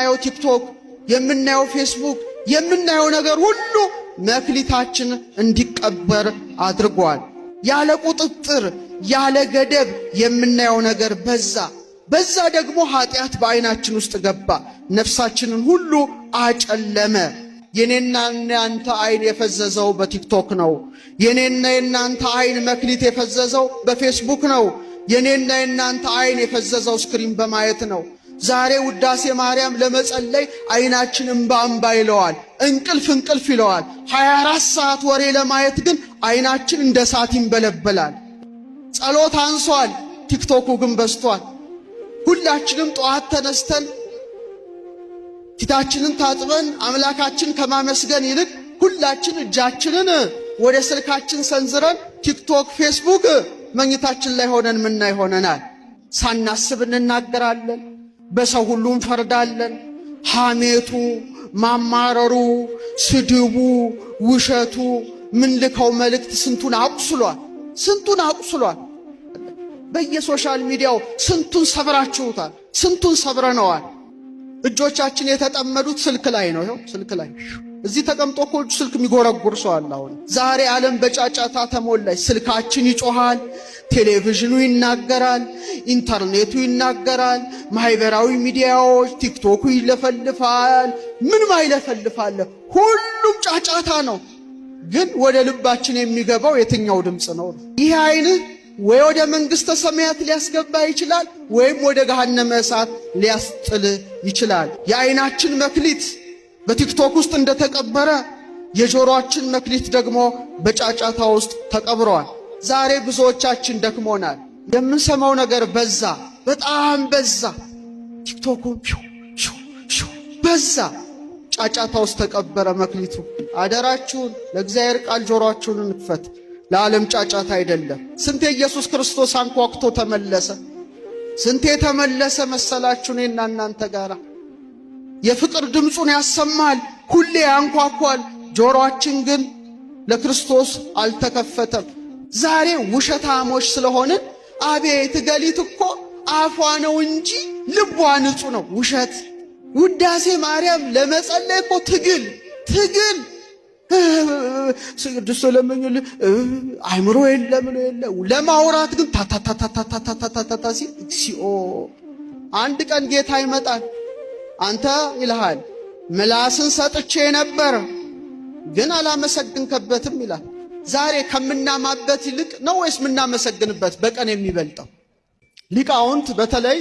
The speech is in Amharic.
የምናየው ቲክቶክ፣ የምናየው ፌስቡክ፣ የምናየው ነገር ሁሉ መክሊታችን እንዲቀበር አድርጓል። ያለ ቁጥጥር ያለ ገደብ የምናየው ነገር በዛ ደግሞ ኃጢአት በአይናችን ውስጥ ገባ፣ ነፍሳችንን ሁሉ አጨለመ። የኔና የናንተ አይን የፈዘዘው በቲክቶክ ነው። የኔና የናንተ አይን መክሊት የፈዘዘው በፌስቡክ ነው። የኔና የናንተ አይን የፈዘዘው ስክሪን በማየት ነው። ዛሬ ውዳሴ ማርያም ለመጸለይ አይናችን እንባ ይለዋል፣ እንቅልፍ ይለዋል። 24 ሰዓት ወሬ ለማየት ግን አይናችን እንደ እሳት ይንበለበላል። ጸሎት አንሷል፣ ቲክቶኩ ግን በዝቷል። ሁላችንም ጠዋት ተነስተን ፊታችንን ታጥበን አምላካችን ከማመስገን ይልቅ ሁላችን እጃችንን ወደ ስልካችን ሰንዝረን ቲክቶክ፣ ፌስቡክ መኝታችን ላይ ሆነን ምናይ ሆነናል። ሳናስብ እንናገራለን፣ በሰው ሁሉ እንፈርዳለን። ሐሜቱ፣ ማማረሩ፣ ስድቡ፣ ውሸቱ ምንልከው መልእክት ስንቱን አቁስሏል። በየሶሻል ሚዲያው ስንቱን ሰብራችሁታል፣ ስንቱን ሰብረነዋል። እጆቻችን የተጠመዱት ስልክ ላይ ነው። ይኸው ስልክ ላይ እዚህ ተቀምጦ እኮ ስልክ የሚጎረጉር ሰው አለ። አሁን ዛሬ ዓለም በጫጫታ ተሞላች። ስልካችን ይጮሃል፣ ቴሌቪዥኑ ይናገራል፣ ኢንተርኔቱ ይናገራል፣ ማህበራዊ ሚዲያዎች ቲክቶኩ ይለፈልፋል። ምን ማይለፈልፋል? ሁሉም ጫጫታ ነው። ግን ወደ ልባችን የሚገባው የትኛው ድምጽ ነው? ይህ አይን ወይ ወደ መንግስተ ሰማያት ሊያስገባ ይችላል፣ ወይም ወደ ገሃነመ እሳት ሊያስጥል ይችላል። የአይናችን መክሊት በቲክቶክ ውስጥ እንደተቀበረ የጆሮአችን መክሊት ደግሞ በጫጫታ ውስጥ ተቀብሯል። ዛሬ ብዙዎቻችን ደክሞናል። የምንሰማው ነገር በጣም በዛ። ቲክቶኩ በዛ፣ ጫጫታ ውስጥ ተቀበረ መክሊቱ። አደራችሁን ለእግዚአብሔር ቃል ጆሮአችሁን እንክፈት። ለዓለም ጫጫታ አይደለም። ስንቴ ኢየሱስ ክርስቶስ አንኳኩቶ ተመለሰ። ስንቴ ተመለሰ መሰላችሁ? እኔና እናንተ ጋራ የፍቅር ድምፁን ያሰማል፣ ሁሌ ያንኳኳል። ጆሮአችን ግን ለክርስቶስ አልተከፈተም። ዛሬ ውሸታሞች ስለሆንን አቤት ገሊት እኮ አፏ ነው እንጂ ልቧ ንጹህ ነው። ውሸት። ውዳሴ ማርያም ለመጸለይ እኮ ትግል ቅዱስ ለምኝል አይምሮ የለም ለማውራት ግን ታታታታታታታታ ሲኦ አንድ ቀን ጌታ ይመጣል። አንተ ይልሃል ምላስን ሰጥቼ ነበር ግን አላመሰግንከበትም ይላል። ዛሬ ከምናማበት ይልቅ ነው ወይስ ምናመሰግንበት በቀን የሚበልጠው? ሊቃውንት በተለይ